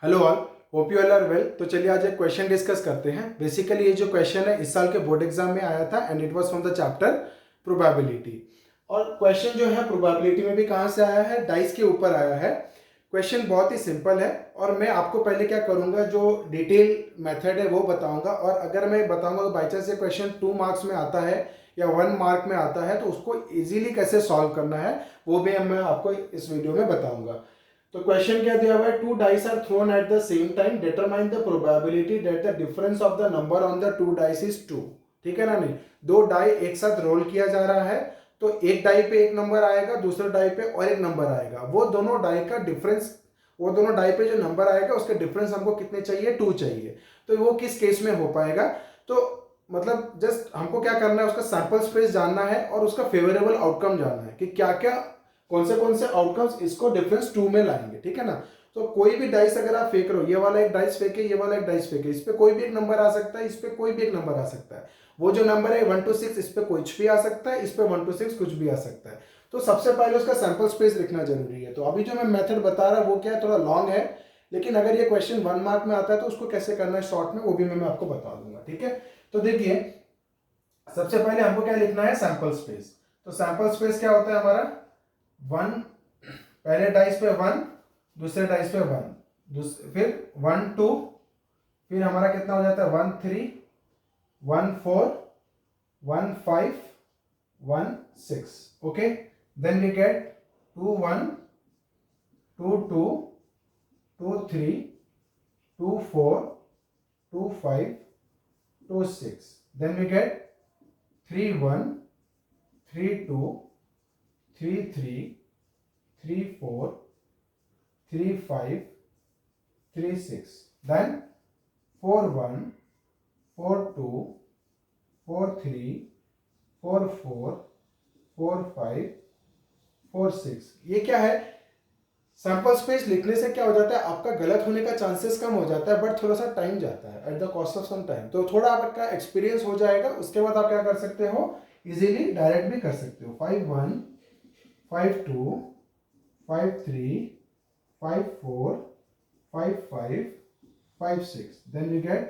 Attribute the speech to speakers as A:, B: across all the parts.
A: Hello all, hope you all are well. तो चलिए आज एक क्वेश्चन डिस्कस करते हैं। बेसिकली ये जो क्वेश्चन है इस साल के बोर्ड एग्जाम में आया था and it was from the chapter probability. और क्वेश्चन जो है प्रोबेबिलिटी में भी कहाँ से आया है, डाइस के ऊपर आया है। क्वेश्चन बहुत ही सिंपल है और मैं आपको पहले क्या करूंगा, जो डिटेल मेथड है वो बताऊंगा। और अगर मैं बताऊंगा तो बाई चांस ये क्वेश्चन 2 मार्क्स में आता है या 1 मार्क में आता है तो उसको इजीली कैसे सॉल्व करना है वो भी मैं आपको इस वीडियो में बताऊंगा। तो क्वेश्चन क्या दिया हुआ है, 2 dice are thrown at the same time, determine the probability that the difference of the number on the 2 dice is 2। ठीक है ना। नहीं, 2 डाई एक साथ रोल किया जा रहा है तो एक डाई पे एक नंबर आएगा, दूसरे डाई पे और एक नंबर आएगा। वो दोनों डाई का डिफरेंस, वो दोनों डाई पे जो नंबर आएगा उसके डिफरेंस हमको कितने चाहिए, 2 चाहिए। तो वो किस केस में हो पाएगा, तो मतलब जस्ट हमको क्या करना है, उसका सैंपल स्पेस जानना है और उसका फेवरेबल आउटकम जानना है कि क्या क्या कौन से आउटकम्स इसको डिफरेंस 2 में लाएंगे। ठीक है ना। तो कोई भी डाइस अगर आप फेंक रहे हो, ये वाला एक डाइस फेंके, ये वाला एक डाइस फेंके, इस पे कोई भी एक नंबर आ सकता है, इस पे कोई भी एक नंबर आ सकता है। वो जो नंबर है 1 to 6, इस पे कुछ भी आ सकता है, इस पे 1 to 6 कुछ भी आ सकता है। तो सबसे पहले उसका सैंपल स्पेस लिखना जरूरी है। तो अभी जो मैं मेथड बता रहा हूं वो क्या है, थोड़ा लॉन्ग है, लेकिन अगर ये क्वेश्चन 1 मार्क में आता है तो उसको कैसे करना है शॉर्ट में वो भी मैं आपको बता दूंगा। ठीक है। तो देखिए, सबसे पहले हमको क्या लिखना है, सैंपल स्पेस। तो सैंपल स्पेस क्या होता है हमारा, 1, पहले डाइस पे 1, दूसरे डाइस पे 1, फिर 1 2, फिर हमारा कितना हो जाता है 1 3, 1 4, 1 5, 1 6। Okay, then we get 2 1, 2 2, 2 3, 2 4, 2 5, 2 6। Then we get 3 1, 3 2, 3 3, 3 4, 3 5, 3 6। Then 4 1, 4 2, 4 3, 4 4, 4 5, 4 6। ये क्या है, सैंपल स्पेस लिखने से क्या हो जाता है, आपका गलत होने का चांसेस कम हो जाता है, बट थोड़ा सा टाइम जाता है, at the cost of some time. तो थोड़ा आपका एक्सपीरियंस हो जाएगा, उसके बाद आप क्या कर सकते हो, इजीली डायरेक्ट भी कर सकते हो। 5 1, 5 2, 5 3, 5 4, 5 5, 5 6। Then we get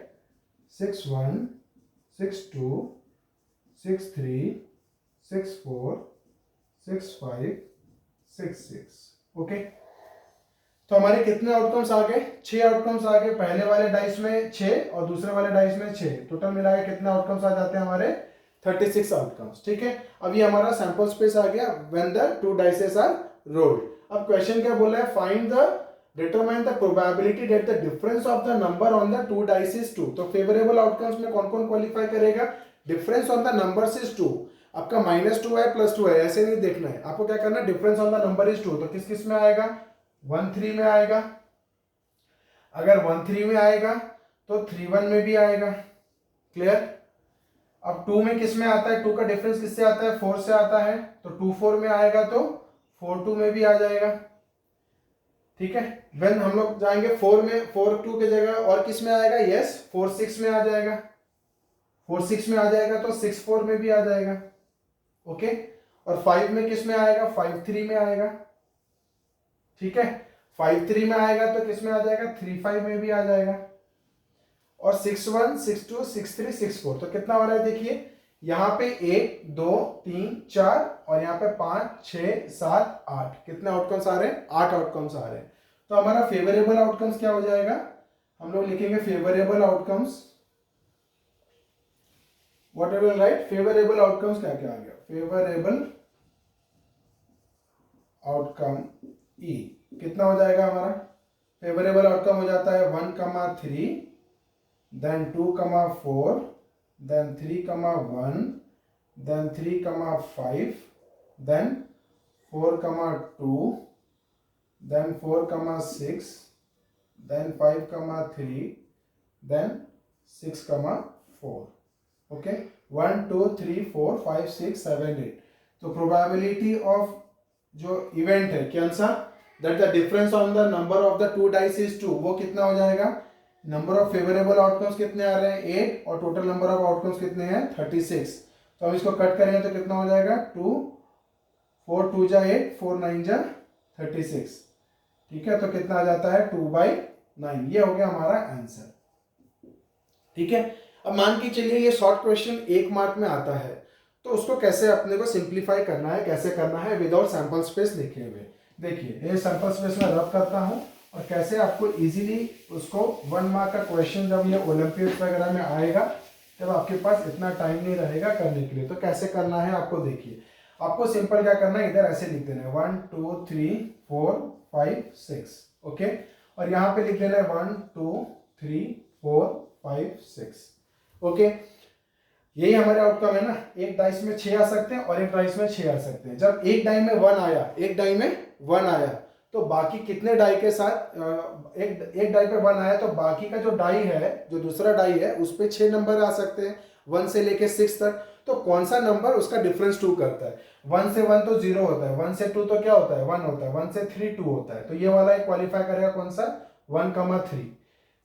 A: 6 1, 6 2, 6 3, 6 4, 6 5, 6 6। ओके, तो हमारे कितने आउटकम्स आ गए, 6 आउटकम्स आ गए। पहले वाले डाइस में 6 और दूसरे वाले डाइस में 6, टोटल मिला के कितने आउटकम्स आ जाते हैं हमारे, 36 आउटकम्स। ठीक है, अभी हमारा सैंपल स्पेस आ गया when the 2 dices are rolled. अब क्वेश्चन क्या बोला है, find the determine the probability that the difference of the number on the 2 dice is 2। तो फेवरेबल आउटकम्स में कौन कौन क्वालिफाई करेगा, difference on the numbers is 2। आपका -2 है +2 है ऐसे नहीं देखना है, आपको क्या करना है, difference on the number is 2। तो किस किस में आएगा, 1 3 में आएगा। अगर 1 3 में आएगा तो 3 1 में भी आएगा। क्लियर। अब 2 में किस में आता है, 2 का डिफरेंस किससे आता है, 4 से आता है, तो 2 4 में आएगा तो 4 2 में भी आ जाएगा। ठीक है, व्हेन हम लोग जाएंगे 4 में, 4 2 की जगह और किस में आएगा, यस 4 6 में आ जाएगा। 4 6 में आ जाएगा तो 6 4 में भी आ जाएगा। ओके, और 5 में किस में आएगा, 5 3 में आएगा। ठीक है, 5 3 में आएगा तो किस में आ जाएगा, 3 5 में भी आ जाएगा। और 6 1, 6 2, 6 3, 6 4, तो कितना हो रहा है देखिए, यहाँ पे 1 2 3 4 और यहाँ पे 5 6 7 8, कितने आउटकम्स आ रहे हैं, 8 आउटकम्स आ रहे हैं। तो हमारा फेवरेबल आउटकम्स क्या हो जाएगा, हम लोग लिखेंगे favourable outcomes. What we will write, favourable outcomes क्या क्या आ गया, फेवरेबल आउटकम ई कितना हो जाएगा हमारा, फेवरेबल आउटकम हो जाता है 1 3, then 2 4, then 3 1, then 3 5, then 4 2, then 4 6, then 5 3, then 6 4। Okay, 1 2 3 4 5 6 7 8। तो प्रोबेबिलिटी ऑफ जो इवेंट है कौन सा, that the difference on the number of the 2 dice is 2, वो कितना हो जाएगा, नंबर ऑफ फेवरेबल आउटकम्स कितने आ रहे हैं 8 और टोटल नंबर ऑफ आउटकम्स कितने हैं 36। तो हम इसको कट करेंगे तो कितना हो जाएगा, 2 4 2 जा 8, 4 9 जा 36। ठीक है, तो कितना आ जाता है 2/8। 9। ये हो गया हमारा आंसर। ठीक है, अब मान के चलिए ये शॉर्ट क्वेश्चन 1 मार्क में आता है, तो उसको कैसे अपने को सिंप्लीफाई करना है, कैसे करना है विदाउट सैंपल स्पेस लिखे हुए। देखिए ये सैंपल स्पेस में रब करता हूँ और कैसे आपको इजीली उसको 1 मार्क का क्वेश्चन जब ये ओलंपियाड वगैरह में आएगा तब आपके पास इतना टाइम नहीं रहेगा करने के लिए। तो कैसे करना है आपको देखिए, आपको सिंपल क्या करना है, इधर ऐसे लिख देना है 1 2 3 4 5 6। ओके, और यहाँ पे लिख देना है 1 2 3 4 5 6। ओके, यही हमारे आउटकम है ना। एक डाइस में 6 आ सकते हैं और एक डाइस में 6 आ सकते हैं। जब एक डाई में 1 आया, एक डाई में 1 आया, तो बाकी कितने डाई के साथ एक डाई पे 1 आया तो बाकी का जो डाई है, जो दूसरा डाई है, उस पे 6 नंबर आ सकते हैं 1 से लेके 6 तक। तो कौन सा नंबर उसका डिफरेंस 2 करता है। 1 से 1 तो 0 होता है, 1 से 2 तो क्या होता है 1 होता है, 1 से 3 2 होता है। तो ये वाला एक क्वालिफाई करेगा कौन सा 1,3।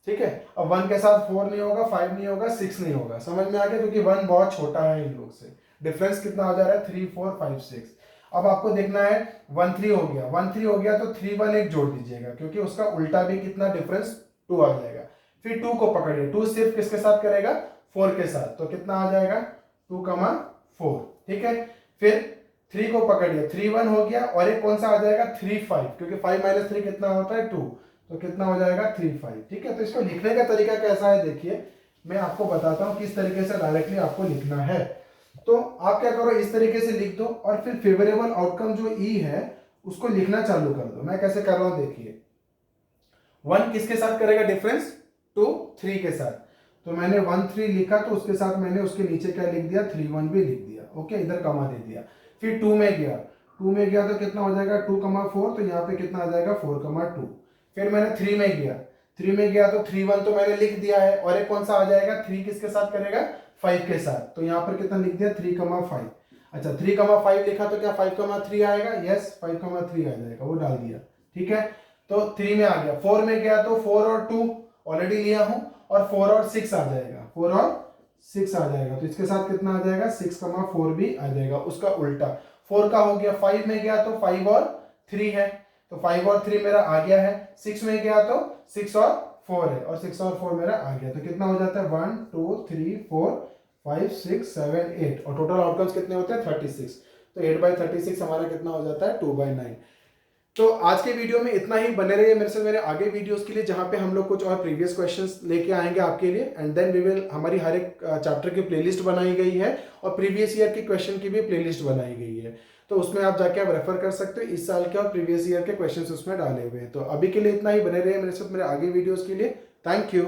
A: ठीक है, अब 1 के साथ 4 नहीं होगा, 5 नहीं होगा, 6 नहीं होगा। समझ में आ गया, क्योंकि 1 बहुत छोटा है इन लोग से। डिफरेंस कितना हो जा रहा है 3 4 5 6। अब आपको देखना है 1 3 हो गया, 1 3 हो गया तो 3 1 1 जोड़ दीजिएगा, क्योंकि उसका उल्टा भी कितना डिफरेंस 2 आ जाएगा। फिर 2 को पकड़िए, 2 सिर्फ किसके साथ करेगा 4 के साथ, तो कितना आ जाएगा 2 4। ठीक है, फिर 3 को पकड़िए, 3 1 हो गया और एक कौन सा आ जाएगा 3 5, क्योंकि 5 - 3 कितना होता है 2, तो कितना हो जाएगा 3 5। ठीक है, तो इसको लिखने का तरीका कैसा है देखिए, मैं आपको बताता हूं किस तरीके से डायरेक्टली आपको लिखना है। तो आप क्या करो, इस तरीके से लिख दो और फिर फेवरेबल आउटकम जो ई है उसको लिखना चालू कर दो। मैं कैसे कर रहा हूं देखिए, 1 किसके साथ करेगा डिफरेंस 2 3 के साथ, तो मैंने 1 3 लिखा तो उसके साथ मैंने उसके नीचे क्या लिख दिया 3 1 भी लिख दिया। ओके, इधर कमा दे दिया। फिर 2 में गया, 2 में गया तो कितना हो जाएगा 2 4, तो यहाँ पे कितना आ जाएगा 4 2। फिर मैंने 3 में गया, 3 में गया तो 3 1 तो मैंने लिख दिया है और एक कौन सा आ जाएगा 3 किसके साथ करेगा 5 के साथ, तो यहाँ पर कितना लिख दिया 3 5। अच्छा 3 5 लिखा तो क्या 5 3 आएगा, यस 5 3 आ जाएगा, वो डाल दिया। ठीक है, तो 3 में आ गया, 4 में गया तो 4 और 2 ऑलरेडी लिया हूं और 4 और 6 आ जाएगा, 4 और 6 आ जाएगा, तो इसके साथ कितना आ जाएगा 6 4 भी आ जाएगा, उसका उल्टा 4 का हो गया। 5 में गया तो 5 और 3 है, तो 5 और 3 मेरा आ गया है। 6 में गया तो 6 और 4 है और 6 और 4 मेरा आ गया, तो कितना हो जाता है 1 2 3 4 5 6 7 8 और टोटल आउटकम्स कितने होते हैं 36। तो 8/36 हमारा कितना हो जाता है 2/9। तो आज के वीडियो में इतना ही। बने रहिए मेरे से मेरे आगे वीडियोस के लिए, जहां पे हम लोग कुछ और प्रीवियस क्वेश्चंस लेके आएंगे आपके लिए। एंड देन वी विल, हमारी हर एक चैप्टर की प्लेलिस्ट बनाई गई है और प्रीवियस ईयर के क्वेश्चन की भी प्लेलिस्ट बनाई गई है, तो उसमें आप जाके आप रेफर कर सकते हो। इस साल के और प्रीवियस ईयर के क्वेश्चन उसमें डाले हुए हैं। तो अभी के लिए इतना ही। बने रहिए मेरे साथ मेरे आगे वीडियोज के लिए। Thank you.